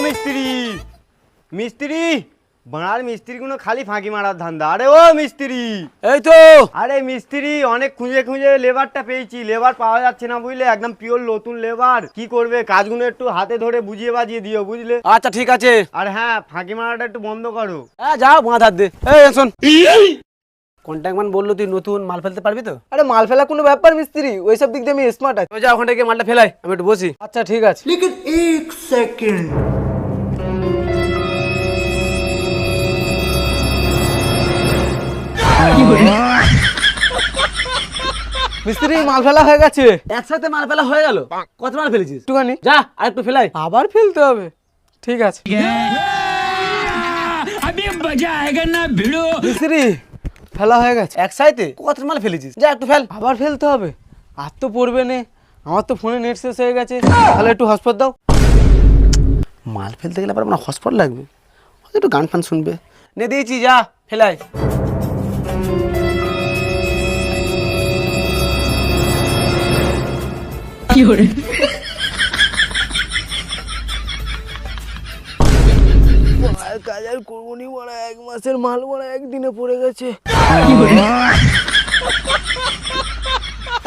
মিস্ত্রি মিস্ত্রি বাড়ার মিস্ত্রিগুলো খালি ফাঁকি মারার ধান্দা। আরে ও মিস্ত্রি, এই তো। আরে মিস্ত্রি অনেক খুঁজে খুঁজে লেবারটা পেয়েছি, লেবার পাওয়া যাচ্ছে না বুঝলে, একদম পিওর নতুন লেবার। কি করবে, কাজগুলো একটু হাতে ধরে বুঝিয়ে বাজিয়ে দিও বুঝলে। আচ্ছা ঠিক আছে। আর হ্যাঁ, ফাঁকি মারাটা একটু বন্ধ করো। হ্যাঁ যাও মাথা হাত দে। এই শোন, কন্ট্যাক্ট ম্যান বললো তুই নতুন মাল ফেলতে পারবি তো? আরে মাল ফেলা কোনো ব্যাপার মিস্ত্রি, ওইসব দিক দিয়ে আমি স্মার্ট আছি। তুই যা ওখান থেকে মালটা ফেলাই, আমি একটু বসি। আচ্ছা ঠিক আছে। মিস্ত্রি মাল ফেলা হয়ে গেছে। একসাথে মাল ফেলা হয়ে গেল? কত মাল ফেলেছিস? একটুখানি। যা আর একটু ফেলাই। আবার ফেলতে হবে? ঠিক আছে মিস্ত্রি, ফেলা হয়ে গেছে। একসাথে কত মাল ফেলেছিস? যা একটু ফেল। আবার ফেলতে হবে? আর তো পড়বে না, আমার তো ফোনে নেট শেষ হয়ে গেছে। তাহলে একটু হটস্পট দাও। মাল ফেলতে গেলে আবার আমার হটস্পট লাগবে, একটু গান ফান শুনবে। নে দিয়েছি, যা ফেলাই। কি করে কাজ আর করবো নি, বড় 1 মাসের মাল বড় একদিনে পড়ে গেছে।